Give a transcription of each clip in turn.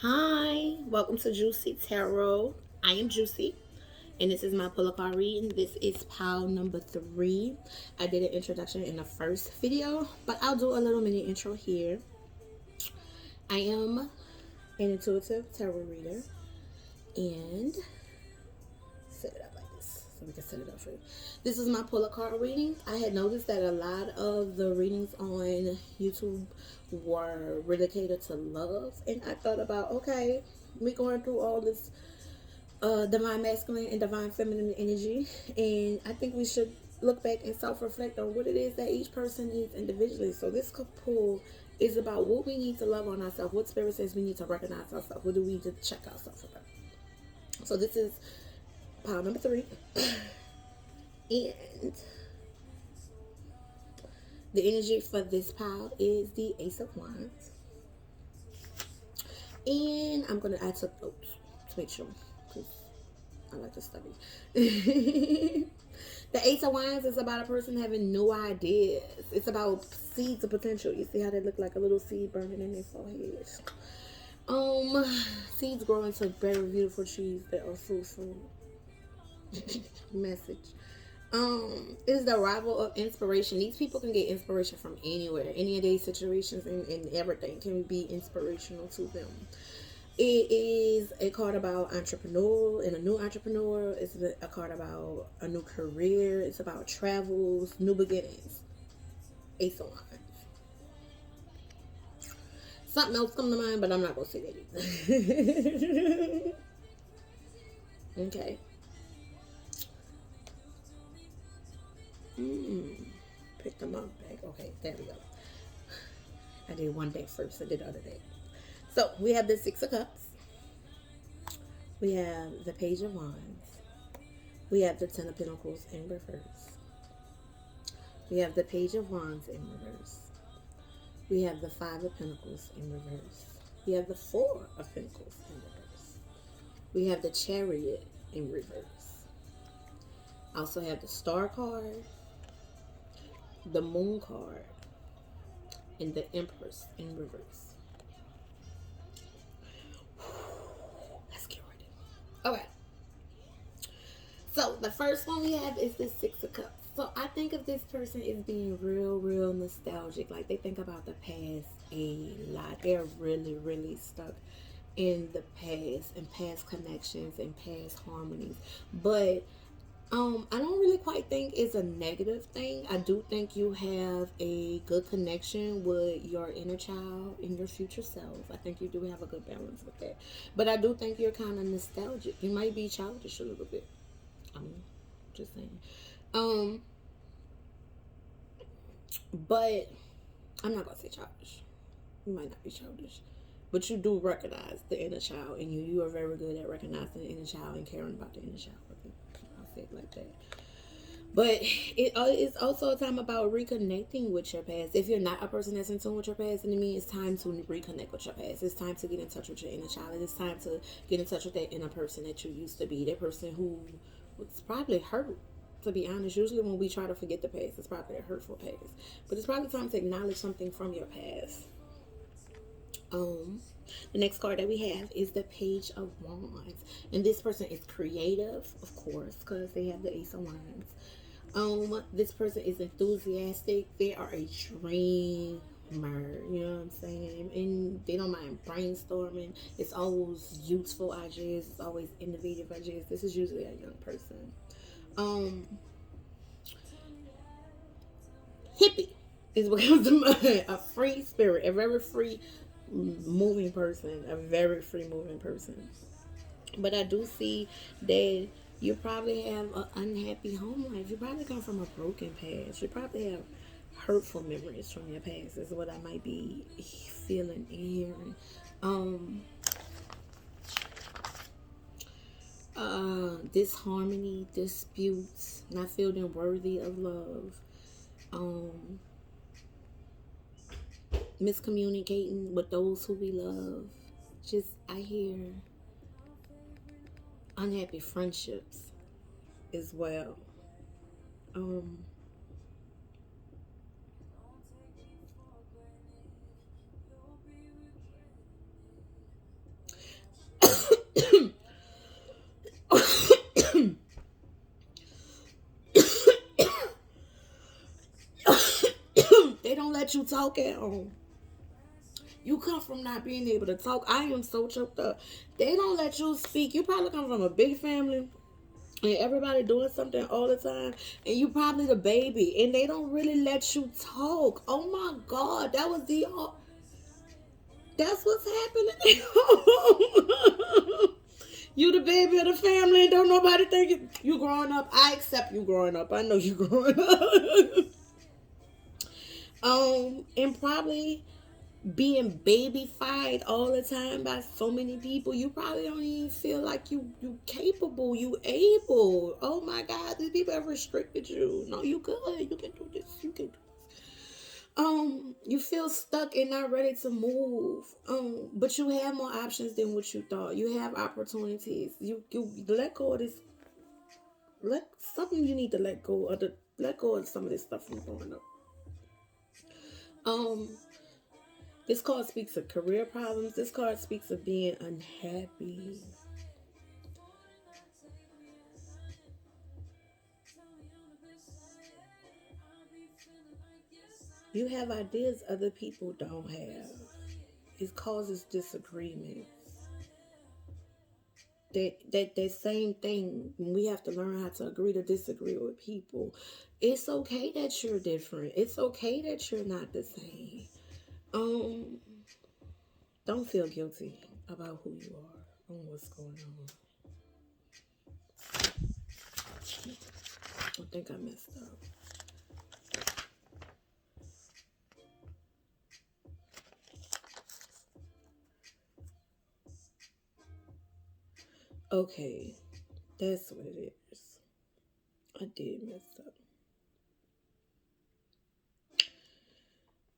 Hi, welcome to Juicy Tarot. I am Juicy, and this is my pull a card reading. This is pile number 3. I did an introduction in the first video, but I'll do a little mini intro here. I am an intuitive tarot reader, and set it up like this so we can set it up for you. This is my pull a card reading. I had noticed that a lot of the readings on YouTube were related to love, and I thought about, okay, we going through all this divine masculine and divine feminine energy, and I think we should look back and self-reflect on what it is that each person needs individually. So this pull is about what we need to love on ourselves, what spirit says we need to recognize ourselves, what do we need to check ourselves about. So this is pile number 3. And the energy for this pile is the Ace of Wands. And I took notes to make sure, because I like to study. The Ace of Wands is about a person having no ideas. It's about seeds of potential. You see how they look like a little seed burning in their foreheads. Seeds grow into very beautiful trees that are fruitful. Message. Is the arrival of inspiration. These people can get inspiration from anywhere. Any of these situations and everything can be inspirational to them. It is a card about entrepreneur and a new entrepreneur. It's a card about a new career. It's about travels, new beginnings. Ace of Wands. Something else come to mind, but I'm not gonna say that either. Okay. Pick them up back. Okay, there we go. I did one day first. I did the other day. So we have the Six of Cups. We have the Page of Wands. We have the Ten of Pentacles in reverse. We have the Page of Wands in reverse. We have the Five of Pentacles in reverse. We have the Four of Pentacles in reverse. We have the Chariot in reverse. I also have the Star card, the Moon card, and the Empress in reverse. Let's get ready. Okay. So the first one we have is the Six of Cups. So I think of this person as being real nostalgic. Like they think about the past a lot. They're really stuck in the past and past connections and past harmonies. But I don't really quite think it's a negative thing. I do think you have a good connection with your inner child and your future self. I think you do have a good balance with that. But I do think you're kind of nostalgic. You might be childish a little bit. I'm just saying. Um, but I'm not gonna say childish. You might not be childish, but you do recognize the inner child, and you are very good at recognizing the inner child and caring about the inner child. I'll say it like that. But it is also a time about reconnecting with your past. If you're not a person that's in tune with your past, then it means it's time to reconnect with your past. It's time to get in touch with your inner child. It's time to get in touch with that inner person that you used to be. That person who was probably hurt, to be honest. Usually when we try to forget the past, it's probably a hurtful past. But it's probably time to acknowledge something from your past. Um, the next card that we have is the Page of Wands. And this person is creative, of course, because they have the Ace of Wands. This person is enthusiastic. They are a dreamer. You know what I'm saying? And they don't mind brainstorming. It's always useful ideas. It's always innovative ideas. This is usually a young person. Um, Hippie is what comes to mind. A free spirit, a very free moving person, a very free moving person. But I do see that you probably have an unhappy home life. You probably come from a broken past. You probably have hurtful memories from your past. Is what I might be feeling and hearing. Um, Disharmony, disputes, not feeling worthy of love. Um, Miscommunicating with those who we love. Just I hear unhappy friendships as well. Um, let you talk at home. You come from not being able to talk. I am so choked up. They don't let you speak. You probably come from a big family and everybody doing something all the time, and you probably the baby, and they don't really let you talk. Oh my God, that was the that's what's happening. You the baby of the family, and don't nobody think you growing up. I accept you growing up. I know you growing up. And probably being babyfied all the time by so many people, you probably don't even feel like you capable, you able. Oh my God, these people have restricted you. No, you good. You can do this. You can do you feel stuck and not ready to move. But you have more options than what you thought. You have opportunities. You let go of this. Let something you need to let go of some of this stuff from growing up. Um, this card speaks of career problems. This card speaks of being unhappy. You have ideas other people don't have. It causes disagreement. That same thing. We have to learn how to agree to disagree with people. It's okay that you're different. It's okay that you're not the same. Um, don't feel guilty about who you are and what's going on. I think I messed up. Okay, that's what it is. I did mess up.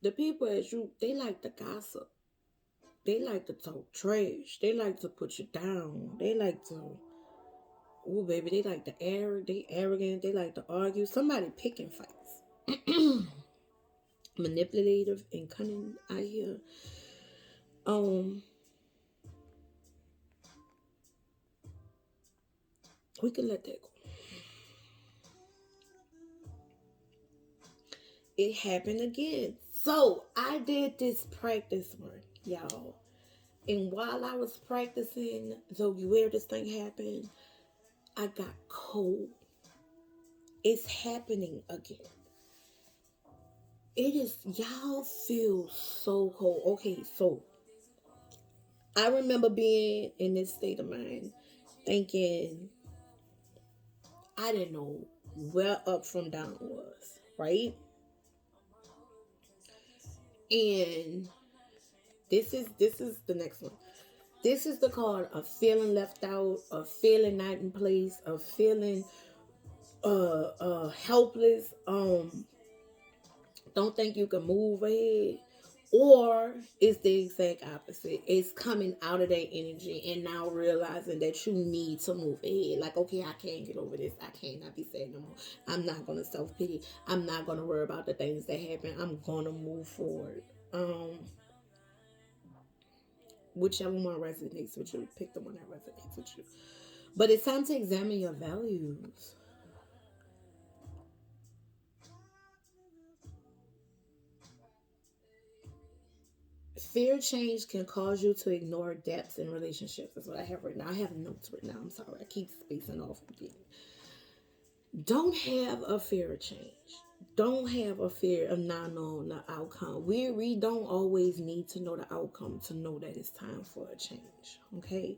The people as you, they like to gossip. They like to talk trash. They like to put you down. They like to, oh baby, they like to they arrogant. They like to argue. Somebody picking fights. Manipulative and cunning out here. Um, we can let that go. It happened again. So I did this practice work, y'all. And while I was practicing, the weirdest thing happened. I got cold. It's happening again. It is, y'all feel so cold. Okay, so I remember being in this state of mind, thinking I didn't know where up from down was, right? And this is the next one. This is the card of feeling left out, of feeling not in place, of feeling helpless. Don't think you can move ahead. Or it's the exact opposite. It's coming out of that energy and now realizing that you need to move ahead. Like, okay, I can't get over this. I cannot be sad no more. I'm not gonna self-pity. I'm not gonna worry about the things that happen. I'm gonna move forward. Whichever one resonates with you, pick the one that resonates with you. But it's time to examine your values. Fear change can cause you to ignore depths in relationships. That's what I have written now. I have notes written now. I'm sorry. I keep spacing off again. Don't have a fear of change. Don't have a fear of not knowing the outcome. We don't always need to know the outcome to know that it's time for a change. Okay?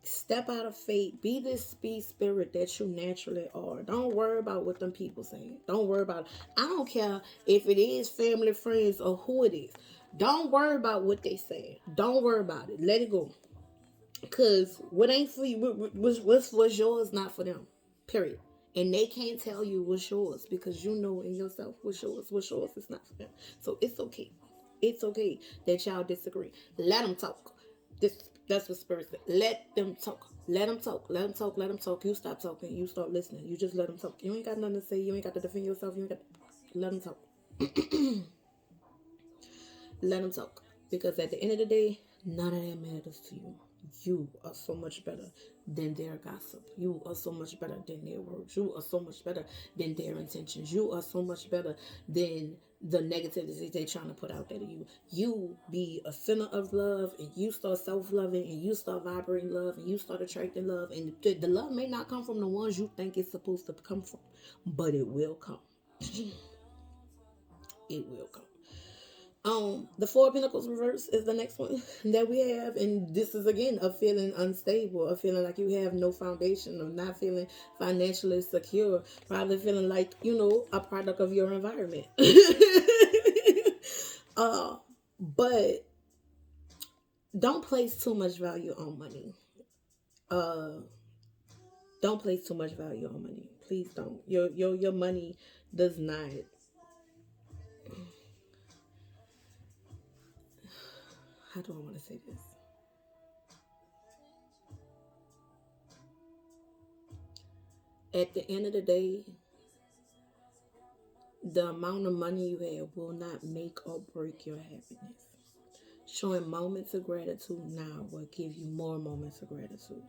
Step out of faith. Be this speed spirit that you naturally are. Don't worry about what them people saying. Don't worry about it. I don't care if it is family, friends, or who it is. Don't worry about what they say. Don't worry about it. Let it go. Cause what ain't for you, what's yours, not for them. Period. And they can't tell you what's yours because you know in yourself what's yours. What's yours is not for them. So it's okay. It's okay that y'all disagree. Let them talk. That's what spirit said. Let them talk. Let them talk. Let them talk. Let them talk. You stop talking. You start listening. You just let them talk. You ain't got nothing to say. You ain't got to defend yourself. You ain't got. Let them talk. Let them talk. Because at the end of the day, none of that matters to you. You are so much better than their gossip. You are so much better than their words. You are so much better than their intentions. You are so much better than the negativity they're trying to put out there to you. You be a center of love, and you start self-loving, and you start vibrating love, and you start attracting love, and the love may not come from the ones you think it's supposed to come from, but it will come. It will come. The Four of Pentacles reverse is the next one that we have, and this is again a feeling unstable, a feeling like you have no foundation, of not feeling financially secure, probably feeling like a product of your environment. uh, but don't place too much value on money. Uh, don't place too much value on money. Please don't. Your money does not. How do I want to say this? At the end of the day, the amount of money you have will not make or break your happiness. Showing moments of gratitude now will give you more moments of gratitude.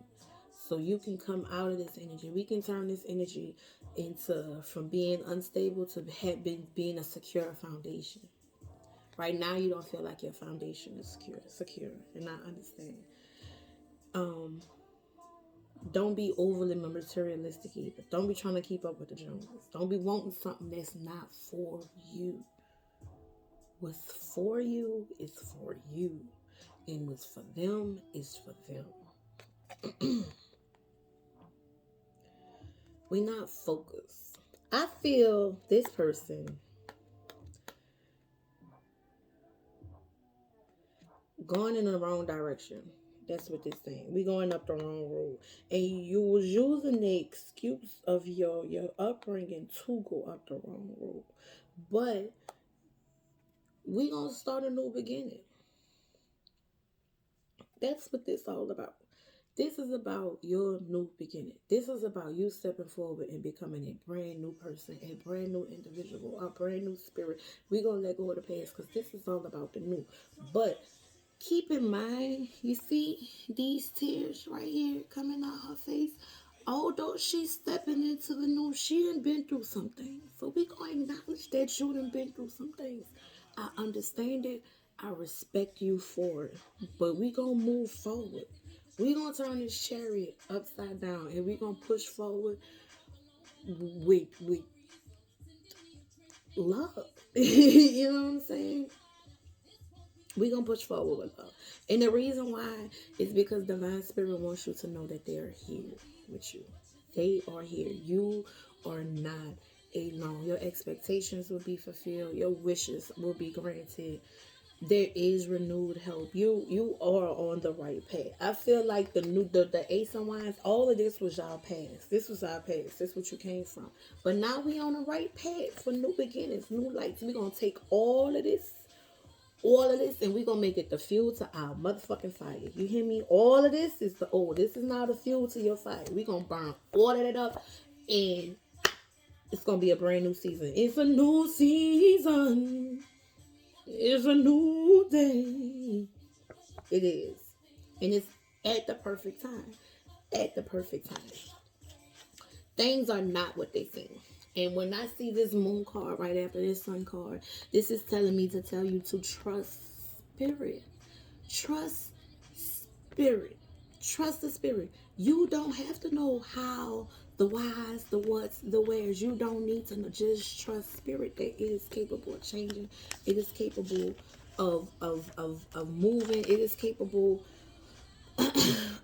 So you can come out of this energy. We can turn this energy into from being unstable to being a secure foundation. Right now, you don't feel like your foundation is secure, and I understand. Um, don't be overly materialistic either. Don't be trying to keep up with the Joneses. Don't be wanting something that's not for you. What's for you is for you, and what's for them is for them. We're not focused. I feel this person going in the wrong direction. That's what they're saying. We going up the wrong road. And you was using the excuse of your upbringing to go up the wrong road. But we gonna start a new beginning. That's what this all about. This is about your new beginning. This is about you stepping forward and becoming a brand new person, a brand new individual, a brand new spirit. We're going to let go of the past because this is all about the new. But keep in mind, you see these tears right here coming out her face. Although she's stepping into the new, she done been through some things. So we going to acknowledge that you done been through some things. I understand it. I respect you for it. But we going to move forward. We going to turn this chariot upside down and we going to push forward with love. You know what I'm saying? We going to push forward with love. And the reason why is because Divine Spirit wants you to know that they're here with you. They are here. You are not alone. Your expectations will be fulfilled. Your wishes will be granted. There is renewed hope. You are on the right path. I feel like the Ace of Wands, all of this was our past. This was our past. This is what you came from. But now we on the right path for new beginnings, new lights. We're gonna take all of this, and we're gonna make it the fuel to our motherfucking fire. You hear me? All of this is this is now the fuel to your fire. We're gonna burn all of it up, and it's gonna be a brand new season. It's a new season. It's a new day. It is. And it's at the perfect time. At the perfect time. Things are not what they seem. And when I see this moon card right after this sun card, this is telling me to tell you to trust spirit. Trust spirit. Trust the spirit. You don't have to know how, the whys, the whats, the wheres. You don't need to know. Just trust spirit that it is capable of changing. It is capable of moving. It is capable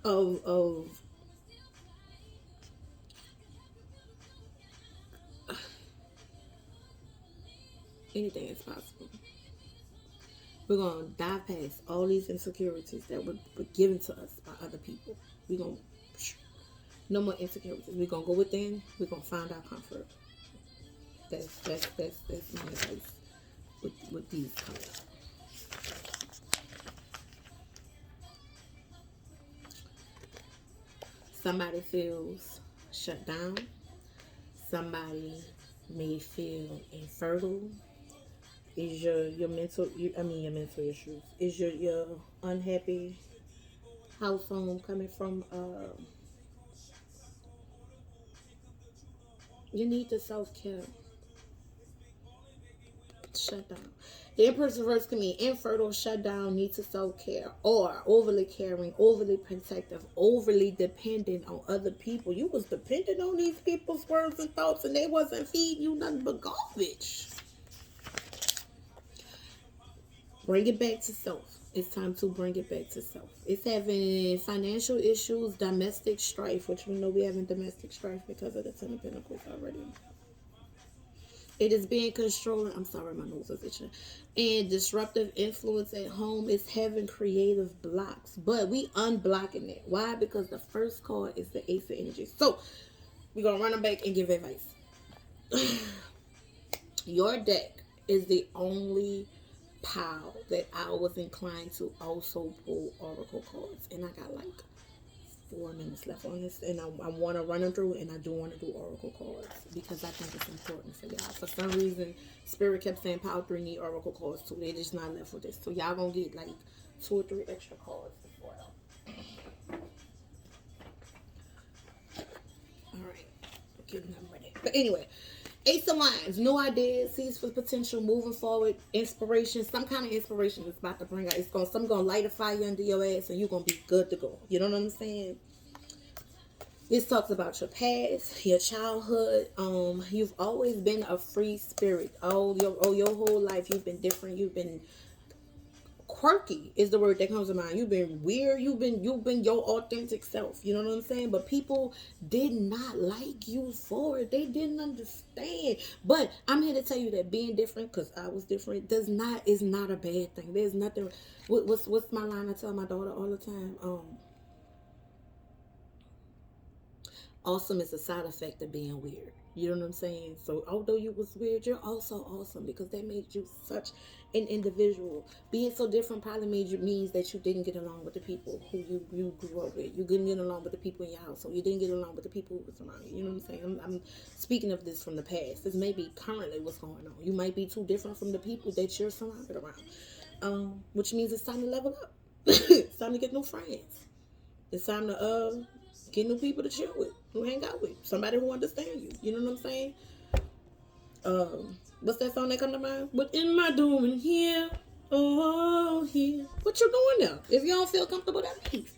of anything is possible. We're gonna dive past all these insecurities that were given to us by other people. We're gonna no more insecurities. We're gonna go within. We're gonna find our comfort. That's my advice with these colors. Somebody feels shut down. Somebody may feel infertile. Is your mental? Your mental issues. Is your unhappy house home coming from you need to self-care. Shut down. The Empress reverse can mean infertile, shut down, need to self-care, or overly caring, overly protective, overly dependent on other people. You was dependent on these people's words and thoughts, and they wasn't feeding you nothing but garbage. Bring it back to self. It's time to bring it back to self. It's having financial issues, domestic strife, which we know we having domestic strife because of the Ten of Pentacles already. It is being controlling. I'm sorry, my nose is itching. And disruptive influence at home is having creative blocks. But we unblocking it. Why? Because the first card is the Ace of Energy. So we're going to run them back and give advice. Your deck is the only pile that I was inclined to also pull oracle cards. And I got like 4 minutes left on this, and I want to run them through, and I do want to do oracle cards because I think it's important for y'all. For some reason, Spirit kept saying Power 3 need oracle cards too. They just not left with this, so y'all gonna get like 2 or 3 extra cards before. All right, getting them ready. But anyway, Ace of Wands, new ideas, seeds for potential, moving forward, inspiration, some kind of inspiration is about to bring out. Something gonna light a fire under your ass, and you're gonna be good to go. You know what I'm saying? This talks about your past, your childhood. You've always been a free spirit. Your whole life you've been different. You've been quirky is the word that comes to mind. You've been weird. You've been your authentic self. You know what I'm saying? But people did not like you for it. They didn't understand. But I'm here to tell you that being different, because I was different, is not a bad thing. There's nothing. What's my line I tell my daughter all the time? Awesome is a side effect of being weird. You know what I'm saying? So although you was weird, you're also awesome because that made you such an individual. Being so different probably means that you didn't get along with the people who you grew up with. You didn't get along with the people in your house, so you didn't get along with the people who was around you. You know what I'm saying? I'm speaking of this from the past. This may be currently what's going on. You might be too different from the people that you're surrounded around. Which means it's time to level up. It's time to get new friends. It's time to get new people to chill with, who hang out with, somebody who understands you. You know what I'm saying? What's that song that come to mind? What am I doing here? Oh, here. What you doing now? If you don't feel comfortable, that leave.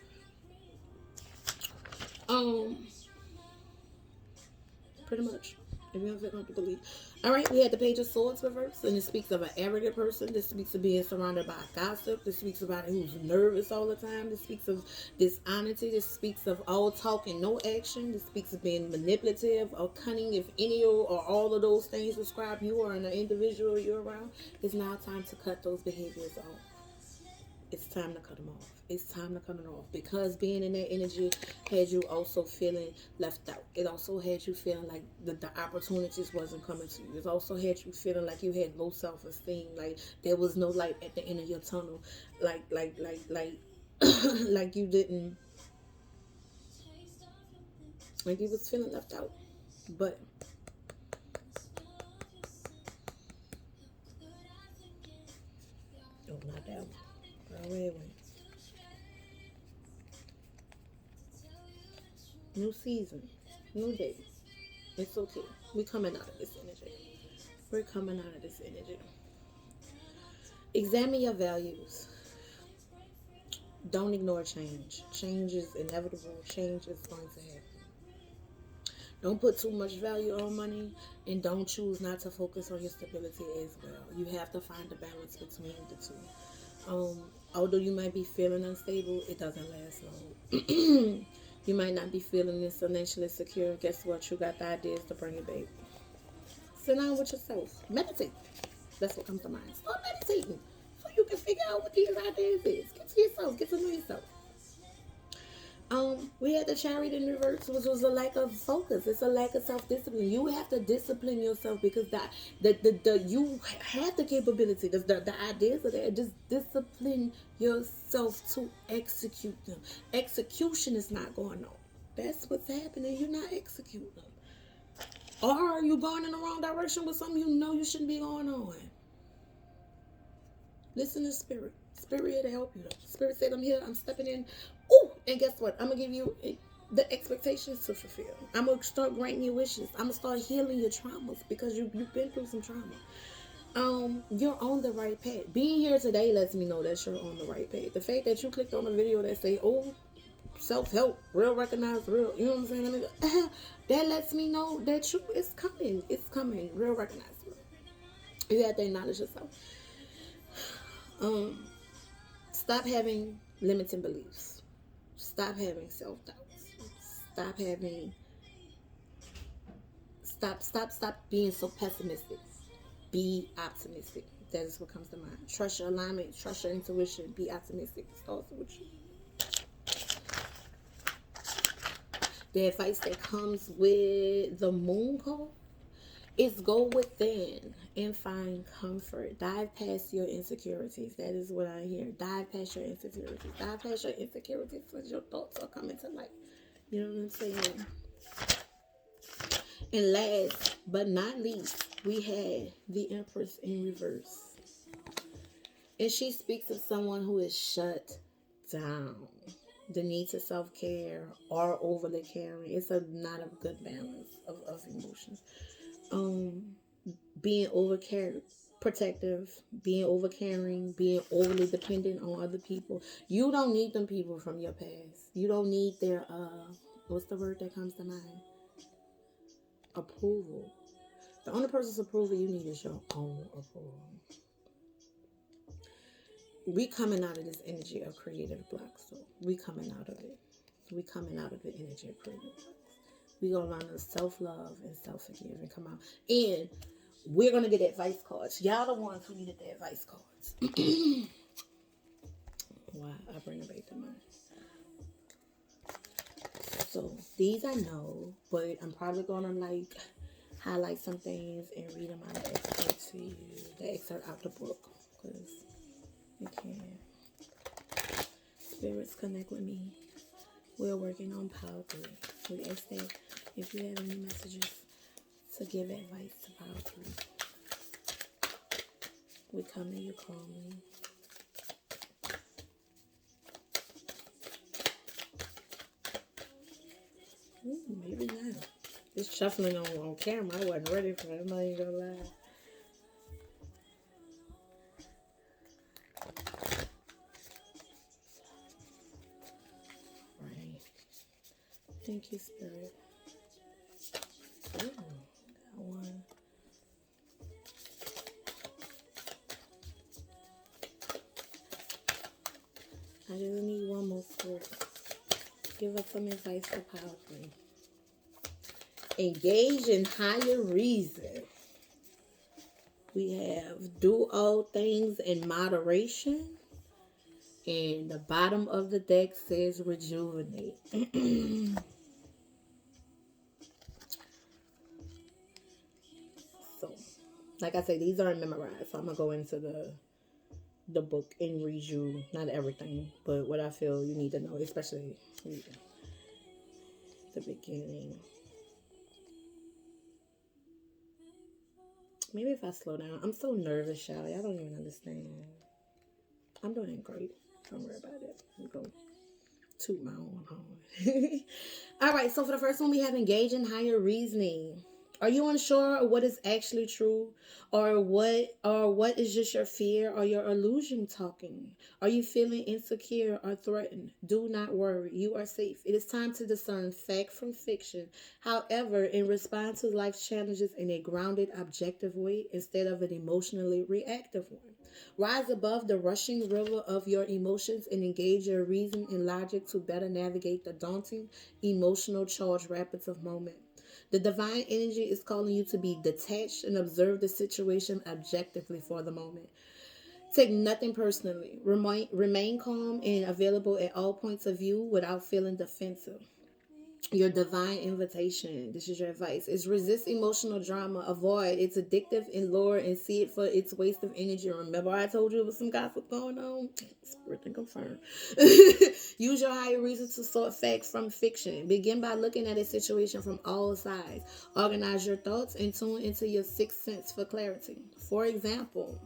Pretty much. If you don't feel comfortable, leave. All right, we had the Page of Swords reverse, and it speaks of an arrogant person. This speaks of being surrounded by gossip. This speaks about who's nervous all the time. This speaks of dishonesty. This speaks of all talk and no action. This speaks of being manipulative or cunning. If any or all of those things describe you or an individual you're around, it's now time to cut those behaviors off. It's time to cut them off. It's time to cut it off, because being in that energy had you also feeling left out. It also had you feeling like the opportunities wasn't coming to you. It also had you feeling like you had low self-esteem, like there was no light at the end of your tunnel, like like you didn't, like you was feeling left out. But oh, not that one. Wait. New season, new day. It's okay. We're coming out of this energy. We're coming out of this energy. Examine your values. Don't ignore change. Change is inevitable. Change is going to happen. Don't put too much value on money, and don't choose not to focus on your stability as well. You have to find a balance between the two. Although you might be feeling unstable, it doesn't last long. You might not be feeling this financially secure. Guess what? You got the ideas to bring it back. Sit down with yourself. Meditate. That's what comes to mind. Start meditating so you can figure out what these ideas is. Get to yourself. Get to know yourself. We had the Chariot in reverse, which was a lack of focus. It's a lack of self-discipline. You have to discipline yourself, because you have the capability. The ideas are there. Just discipline yourself to execute them. Execution is not going on. That's what's happening. You're not executing them. Or are you going in the wrong direction with something you know you shouldn't be going on? Listen to Spirit. Spirit here to help you. Spirit said, I'm here. I'm stepping in. Ooh, And guess what? I'm gonna give you the expectations to fulfill. I'm gonna start granting you wishes. I'm gonna start healing your traumas because you've been through some trauma. You're on the right path. Being here today lets me know that you're on the right path. The fact that you clicked on a video that say, "Oh, self-help, real recognized, real," you know what I'm saying? That lets me know that it's coming. It's coming. Real recognized. Real. You have to acknowledge yourself. Um, Stop having limiting beliefs. Stop having self-doubts. Stop having stop being so pessimistic. Be optimistic. That is what comes to mind. Trust your alignment. Trust your intuition. Be optimistic. Starts with you. The advice that comes with the moon card is go within and find comfort. Dive past your insecurities. That is what I hear. Dive past your insecurities. Dive past your insecurities because your thoughts are coming to life. You know what I'm saying? And last but not least, we had the Empress in reverse. And she speaks of someone who is shut down. The need to self-care or overly caring. It's not a good balance of emotions. Um, Being overcared, protective, being overcaring, being overly dependent on other people. You don't need them people from your past. You don't need their what's the word that comes to mind? Approval. The only person's approval you need is your own approval. We coming out of this energy of creative blocks, so we coming out of it. We coming out of the energy of creative blocks. We gonna learn to self-love and self-forgive and come out. And we're gonna get advice cards. Y'all the ones who needed the advice cards. Why I bring it back to mind. So these I know, but I'm probably gonna highlight some things and read them out of excerpt to you. The excerpt out the book, because you can. Spirits connect with me. We're working on Power 3. We ask that if you have any messages to give advice to Power 3. We come to you calmly. Maybe not. It's shuffling on camera. I wasn't ready for it. I'm not even gonna lie. Right. Thank you, Spirit. Ooh, got one. I just need one more spirit. Give us some advice for Power 3. Engage in higher reason. We have do all things in moderation. And the bottom of the deck says rejuvenate. So, like I said, these aren't memorized. So I'm going to go into the book and read you, not everything, but what I feel you need to know, especially the beginning. Maybe if I slow down. I'm so nervous, Shelly. I don't even understand. I'm doing great. Don't worry about it. I'm going to toot my own horn. All right, so for the first one, we have engage in higher reasoning. Are you unsure of what is actually true, or what is just your fear or your illusion talking? Are you feeling insecure or threatened? Do not worry, you are safe. It is time to discern fact from fiction. However, in response to life's challenges in a grounded, objective way instead of an emotionally reactive one. Rise above the rushing river of your emotions and engage your reason and logic to better navigate the daunting, emotional charged rapids of moment. The divine energy is calling you to be detached and observe the situation objectively for the moment. Take nothing personally. Remain calm and available at all points of view without feeling defensive. Your divine invitation, this is your advice, is resist emotional drama. Avoid. It's addictive and lure and see it for its waste of energy. Remember I told you there was some gossip going on? Spirit and confirm. Use your higher reason to sort facts from fiction. Begin by looking at a situation from all sides. Organize your thoughts and tune into your sixth sense for clarity. For example,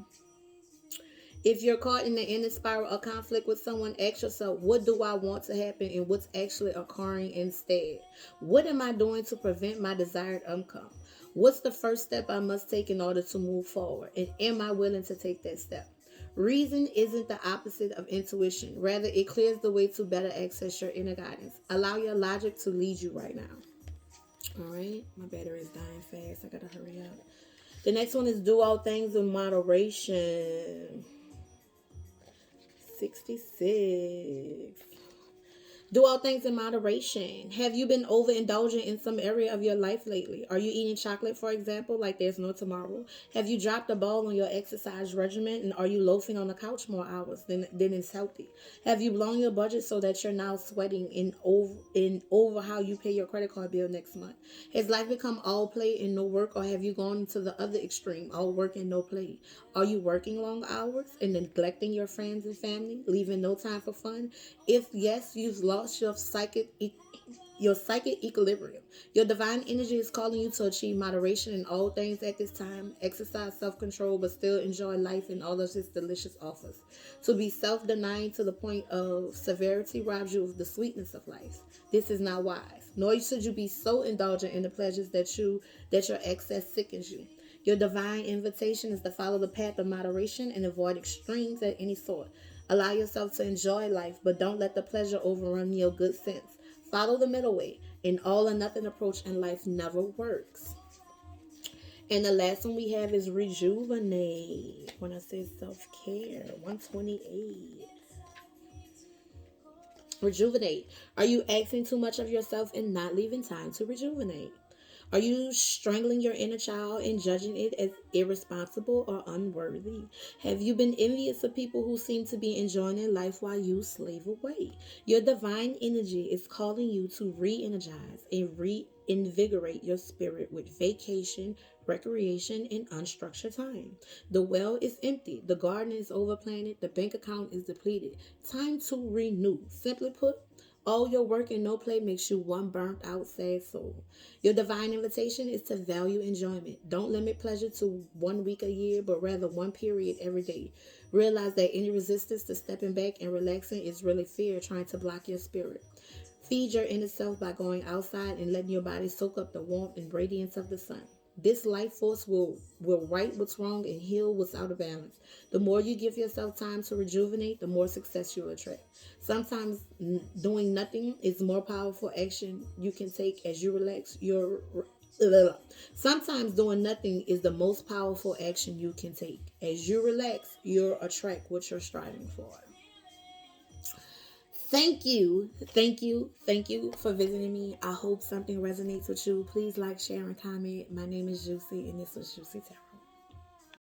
If you're caught in the inner spiral of conflict with someone, ask yourself, what do I want to happen and what's actually occurring instead? What am I doing to prevent my desired outcome? What's the first step I must take in order to move forward? And am I willing to take that step? Reason isn't the opposite of intuition. Rather, it clears the way to better access your inner guidance. Allow your logic to lead you right now. All right, my battery is dying fast. I gotta hurry up. The next one is do all things in moderation. 66. Do all things in moderation. Have you been overindulging in some area of your life lately? Are you eating chocolate, for example, like there's no tomorrow? Have you dropped the ball on your exercise regimen, and are you loafing on the couch more hours than is healthy? Have you blown your budget so that you're now sweating in over how you pay your credit card bill next month? Has life become all play and no work, or have you gone to the other extreme, all work and no play? Are you working long hours and neglecting your friends and family, leaving no time for fun? If yes, you've lost your psychic equilibrium. Your divine energy is calling you to achieve moderation in all things at this time. Exercise self-control, but still enjoy life and all of its delicious offers. To be self-denying to the point of severity robs you of the sweetness of life. This is not wise. Nor should you be so indulgent in the pleasures that your excess sickens you. Your divine invitation is to follow the path of moderation and avoid extremes at any sort. Allow yourself to enjoy life, but don't let the pleasure overrun your good sense. Follow the middle way. An all or nothing approach in life never works. And the last one we have is rejuvenate. When I say self-care, 128. Rejuvenate. Are you asking too much of yourself and not leaving time to rejuvenate? Are you strangling your inner child and judging it as irresponsible or unworthy? Have you been envious of people who seem to be enjoying their life while you slave away? Your divine energy is calling you to re energize and reinvigorate your spirit with vacation, recreation, and unstructured time. The well is empty, the garden is overplanted, the bank account is depleted. Time to renew. Simply put, all your work and no play makes you one burnt out, sad soul. Your divine invitation is to value enjoyment. Don't limit pleasure to 1 week a year, but rather one period every day. Realize that any resistance to stepping back and relaxing is really fear trying to block your spirit. Feed your inner self by going outside and letting your body soak up the warmth and radiance of the sun. This life force will right what's wrong and heal what's out of balance. The more you give yourself time to rejuvenate, the more success you'll attract. Sometimes doing nothing is more powerful action you can take as you relax your. Sometimes doing nothing is the most powerful action you can take. As you relax, you'll attract what you're striving for. Thank you, thank you, thank you for visiting me. I hope something resonates with you. Please like, share, and comment. My name is Juicy, and this was Juicy Tarot.